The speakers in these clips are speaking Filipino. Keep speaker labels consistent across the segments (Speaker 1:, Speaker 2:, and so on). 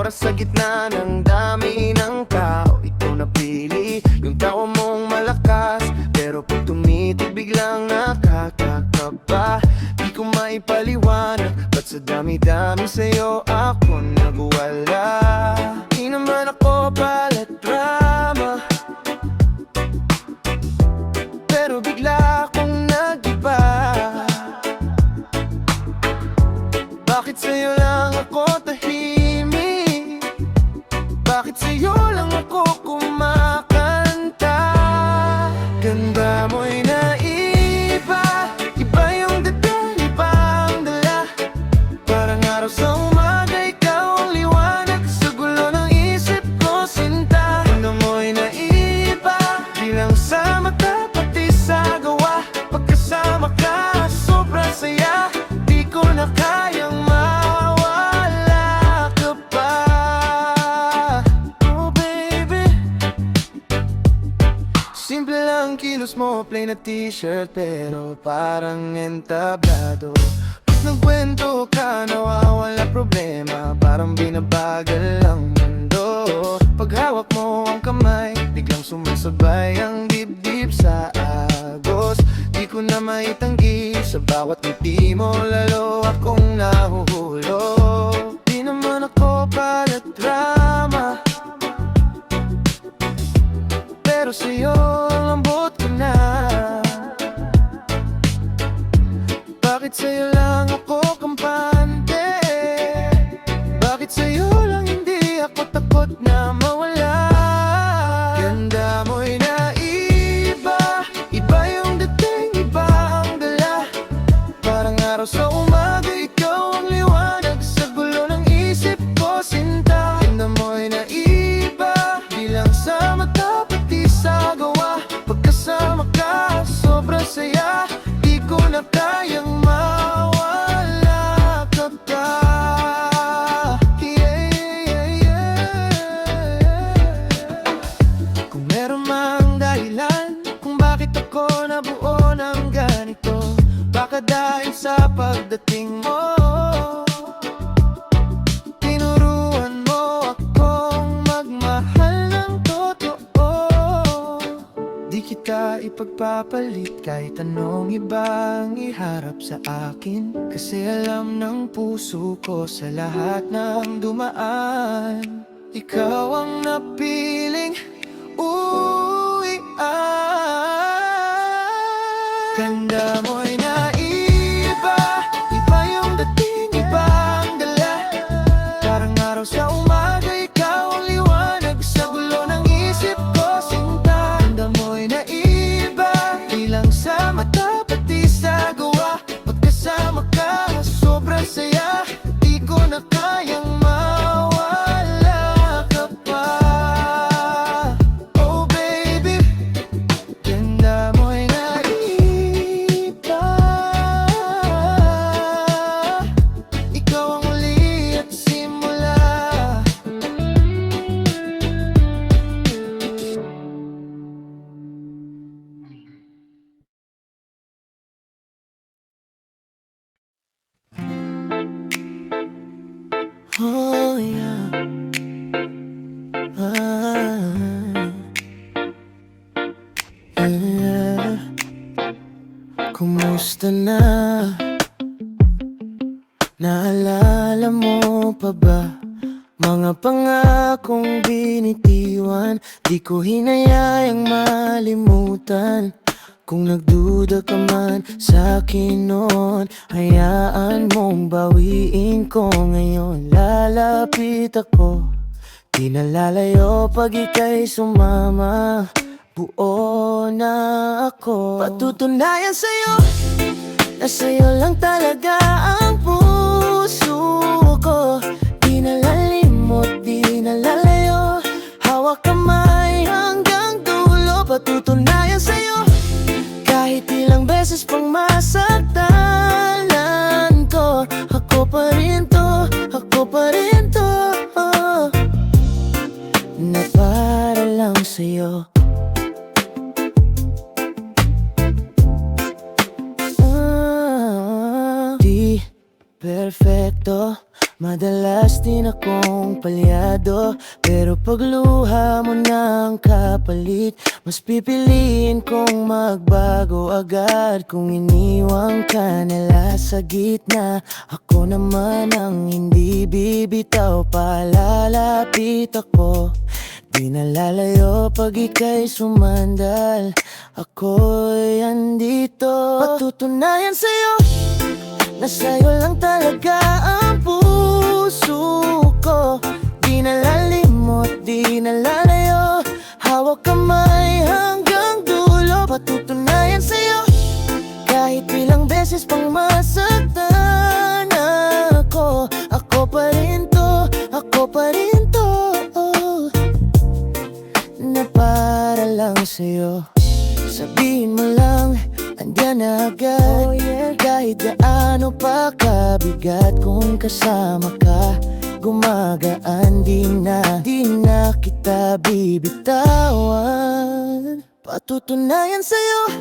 Speaker 1: oras sa gitna ng dami ng tao, ikaw napili. Yung tawa mong malakas, pero pag tumitig biglang nakakakaba. Di ko maipaliwanag, ba't sa dami-dami sa'yo ako nagwala. Di naman ako paladrama, pero bigla akong nag-iba. Bakit sa'yo lang ako tahimik? Bakit sa'yo lang ako kumakanta? Ganda mo'y naiba, iba yung dating, iba ang dala. Parang araw sa umaga, ikaw ang liwanag sa gulo ng isip ko, sinta. Ganda mo'y naiba, di lang sa mata pati sa gawa. Pagkasama ka, sobrang saya, di ko na kayang mawala ka pa. Oh baby, simple lang kilos mo, plain na t-shirt, pero parang entablado. Pag nagkwento ka, nawawala problema, parang binabagal ang mundo. Pag hawak mo ang kamay, biglang sumasabay ang dibdib sa agos. Di ko na maitanggi, sa bawat ngiti mo lalo akong nahuhulog. Di naman ako paladrama, pero sa'yo ang lambot ko na. Bakit sa'yo lang ako kampante? Bakit sa'yo lang hindi ako takot na mawala? Ganda mo'y naiba, iba yung dating, iba ang dala. Parang araw sa umaga, ikaw ang liwanag sa gulo ng isip ko, sinta. Ganda mo'y naiba, di lang sa mata pati sa gawa. Pagkasama ka, sobrang saya, di ko na kayang mawala ka pa. Kung meron mang dahilan kung bakit ako nabuo ng ganito, baka dahil sa pagdating mo. Tinuruan mo akong magmahal ng totoo. Di kita ipagpapalit kahit anong ibang iharap sa akin, kasi alam ng puso ko sa lahat ng dumaan, ikaw ang napiling uwian. Ganda mo'y naiba, iba yung dating, iba ang dala. Parang araw sa umaga, ikaw ang liwanag sa gulo ng isip ko, sinta. Ganda mo'y naiba, di lang sa mata pati sa gawa. Pagkasama ka, sobrang saya, di ko na kayang mawala ka pa. Oh baby, ganda mo'y naiba, ikaw ang uli at simula. Oh yeah. Yeah. Kumusta na? Naalala mo pa ba mga pangakong binitiwan? Di ko hinayang malimutan. Kung nagduda ka man sa'kin noon, hayaan mong bawiin ko ngayon. Lalapit ako, di na lalayo pag ika'y sumama. Buo na ako, patutunayan sa'yo na sa'yo lang talaga ang puso ko. Di na lalimot, di na lalayo, hawak kamay hanggang dulo. Patutunayan sa'yo kahit ilang beses pang masaktanan ko, ako pa rin to, ako pa rin to, na para lang sa'yo. Di perpekto. Madalas din akong palyado, pero pagluha mo ng kapalit, mas pipiliin kong magbago agad. Kung iniwang ka nila sa gitna, ako naman ang hindi bibitaw. Palalapit ako, di nalalayo pag ika'y sumandal. Ako'y andito, patutunayan sa'yo na sa'yo lang talaga ang puso ko. Di nalalimot, di nalalayo, hawak kamay hanggang dulo. Patutunayan sa'yo kahit ilang beses pang masaktan ako. Ako pa rin to, ako pa rin to, na para lang sa'yo. Sabihin mo lang, andyan na agad. Kahit gaano pa kabigat, kung kasama ka, gumagaan. Di na kita bibitawan. Patutunayan sa'yo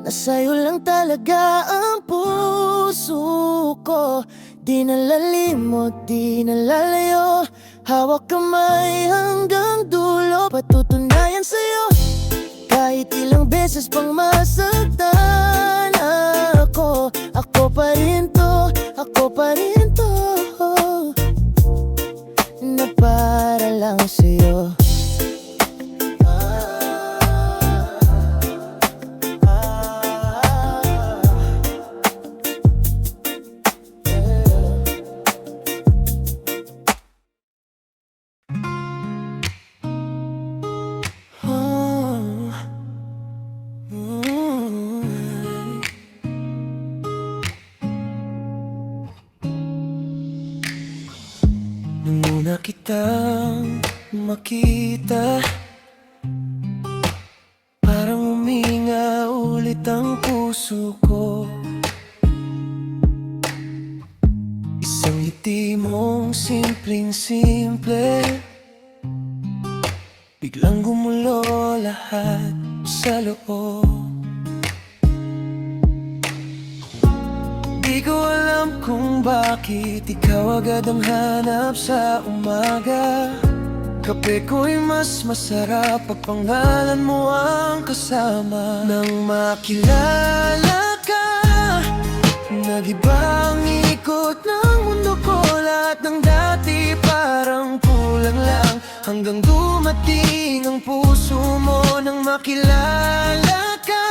Speaker 1: na sa'yo lang talaga ang puso ko. Di nalalimot, di nalalayo, hawak kamay hanggang dulo. Patutunayan sa'yo kahit ilang beses pang masaktan ako. Ako pa rin to, ako pa rin to, na para lang sa'yo. Nung una kitang makita, parang huminga ulit ang puso ko. Isang ngiti mong simpleng-simple, biglang gumulo lahat sa loob. Di ko alam kung bakit ikaw agad ang hanap sa umaga. Kape ko'y mas masarap pag pangalan mo ang kasama. Nang makilala ka, nag-iba ang ikot ng mundo ko. Lahat ng dati parang kulang lang, hanggang dumating ang puso mo. Nang makilala ka,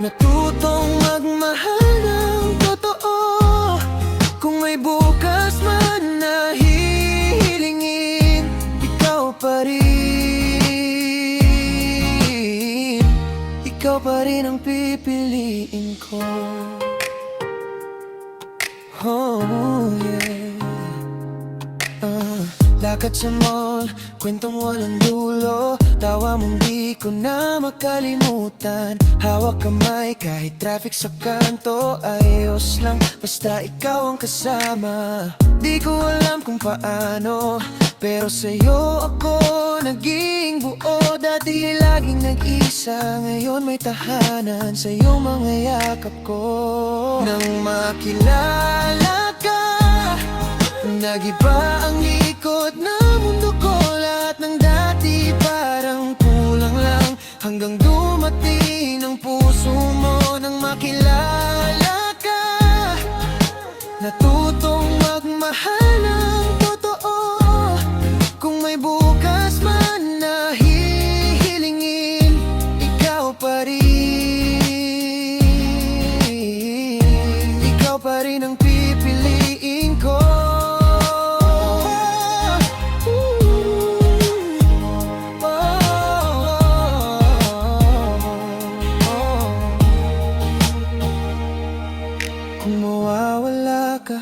Speaker 1: natutong magmahal ng totoo. Kung may bukas man na hihilingin, ikaw pa rin. Ikaw pa rin ang pipiliin ko. Oh yeah. Lakad sa mall, kwentong walang dulo, tawa mong di ko na makalimutan. Hawak kamay kahit traffic sa kanto, ayos lang basta ikaw ang kasama. Di ko alam kung paano, pero sa'yo ako naging buo. Dati laging nag-isa, ngayon may tahanan sa iyong mga yakap ko. Nang makilala ka, nag-iba ang ikot ng mundo ko. Lahat ng dati parang kulang lang, hanggang dumating ang puso mo. Nang makilala ka, natutong magmahal ng totoo. Kung may bukas man na hihilingin, ikaw pa rin. Ikaw pa rin ang pipiliin ko. Kung mawawala ka,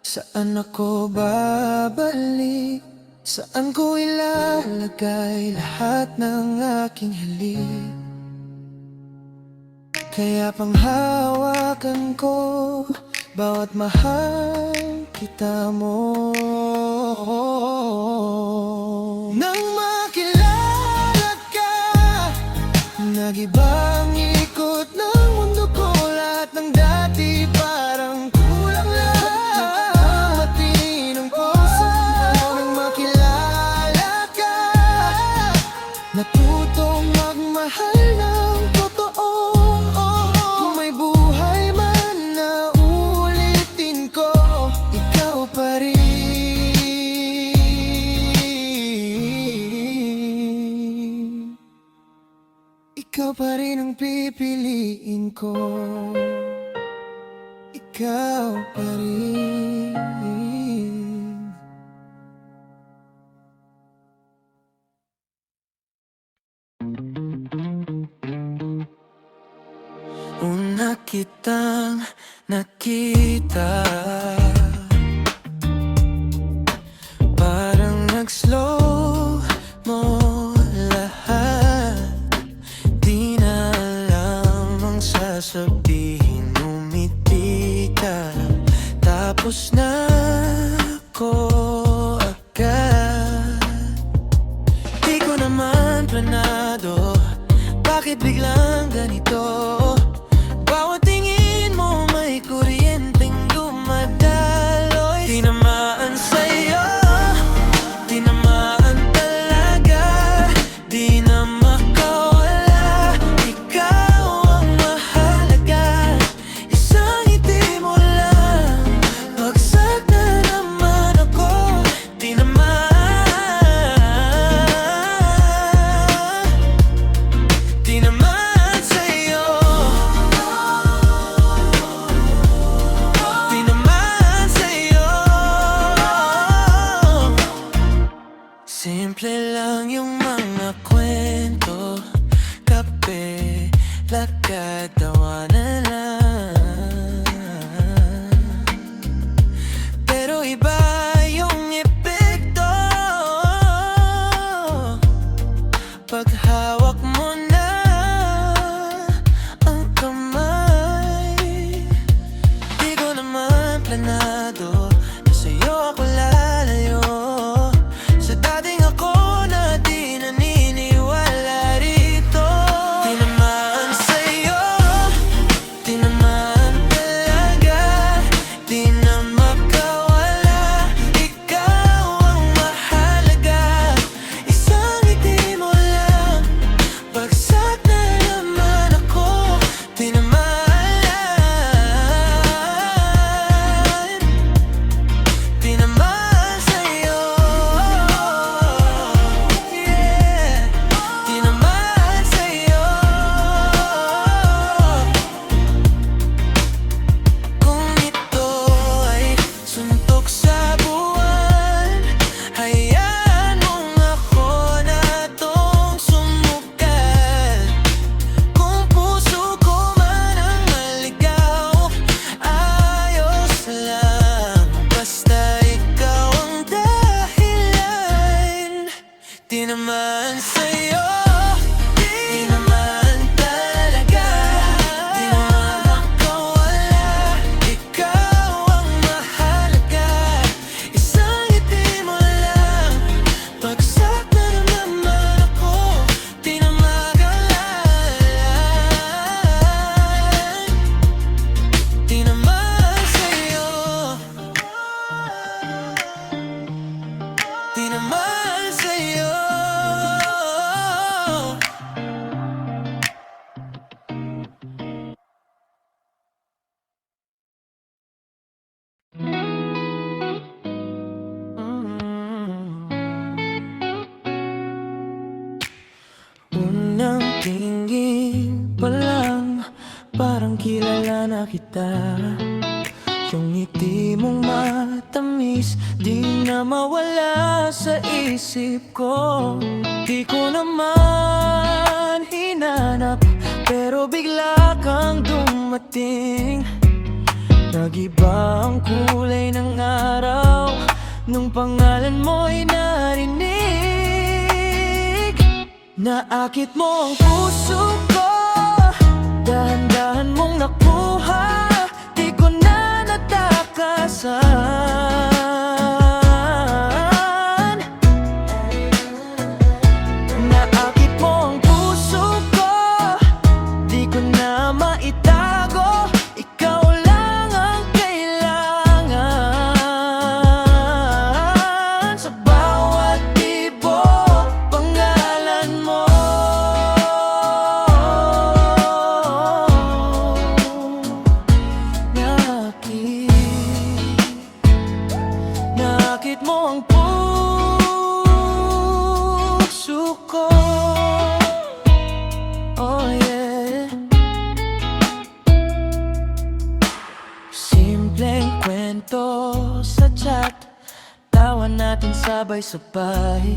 Speaker 1: saan ako babalik? Saan ko ilalagay lahat ng aking halik? Kaya panghawakan ko bawat mahal kita mo. Nang makilala ka, nag-iba ang ikot ng mundo ko. Lahat ng dati parang pipiliin ko ikaw pa rin. Una kitang nakita, parang nag-slow mo lahat. Di na alam ang sasabihin, umiti ka, tapos na ko agad. Di ko naman planado, bakit biglang ganito? Bawat tingin mo may kuryenteng dumadaloy. Tinamaan sa'yo, tinamaan talaga. Di na makawala, ikaw ang mahalaga. Isang ngiti mo lang, bagsak na naman ako. Tinamaan, tinamaan sa'yo, tinamaan sa'yo. Simple lang yung mga kwento, kape, lakad, tawa na lang. Pero iba yung epekto pag hawak mo na ang kamay. Di ko naman planado na sa'yo ako lalayo, sa dating ako na di naniniwala rito. Tinamaan sa'yo, tinamaan talaga. Di na makawala, ikaw ang mahalaga. Isang ngiti mo lang, bagsak na naman ako. Tinamaan, tinamaan sa'yo, yeah. Tinamaan sa'yo. Kung ito ay suntok sa buwan, hayaan mong ako na tong sumukat. Kung puso ko man ang maligaw, ayos lang, basta ikaw ang dahilan. Tinamaan sa'yo, tinamaan talaga. Di na makawala, ikaw ang mahalaga. Isang ngiti mo lang, bagsak na naman ako. Tinamagalan, tinamaan sa'yo, tinamaan sa'yo. Unang tingin pa lang, parang kilala na kita. Yung ngiti mong matamis, di na mawala sa isip ko. Di ko naman hinanap, pero bigla kang dumating. Nag-iba ang kulay ng araw nung pangalan mo'y narinig. Naakit mo ang puso ko, dahan-dahan mong nakuha, di ko na natakasan. Naakit mo ang puso ko, di ko na maitago, ikaw lang ang kailangan. Sa bawat tibok, pangalan mo. Naakit mo ang puso ko, oh yeah. kwento sa chat, tawa natin sabay-sabay.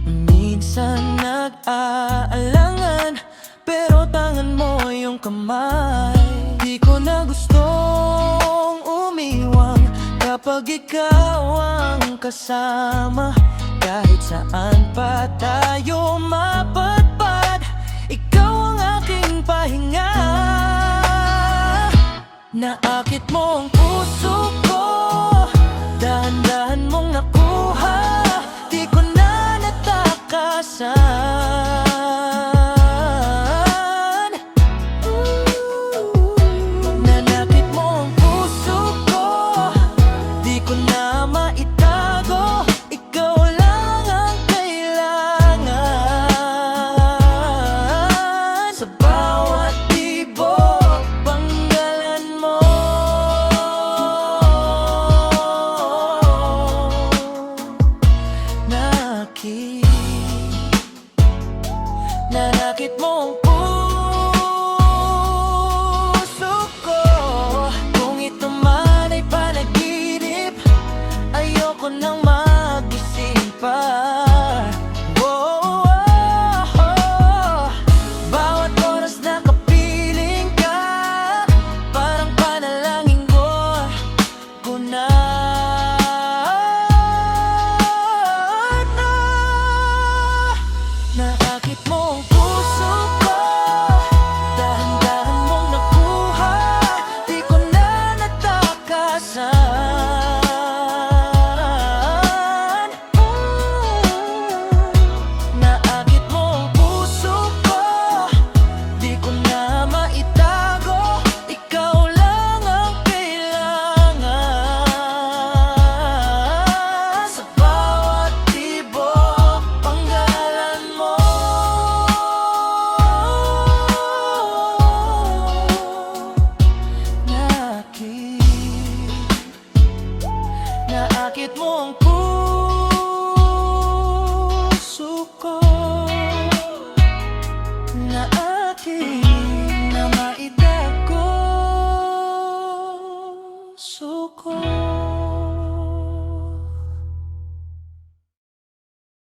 Speaker 1: Minsan nag-aalangan, pero tangan mo yung kamay. Di ko na gustong umiwang kapag ikaw ang kasama. Kahit saan pa tayo mapadpad, ikaw ang aking pahinga. Naakit mo ang puso ko, dahan-dahan mong nakuha, di ko na natakasan. Nanakit mo ang puso ko, di ko na maitago, ikaw lang ang kailangan. Sa bawat tibok, panggalan mo. Nanakit mo ang puso ko. Kung ito man ay panaginip, ayoko nang mag-isip pa. Bawat oras na kapiling ka, parang panalangin ko na. Naakit mo ang puso ko, dahan-dahan mong nakuha, di ko na natakasan. Naakit mo ang puso ko, di ko na maitago, ikaw lang ang kailangan. Sa bawat tibok, panggalan mo. Naakit mo ang puso ko, naakit na maitago.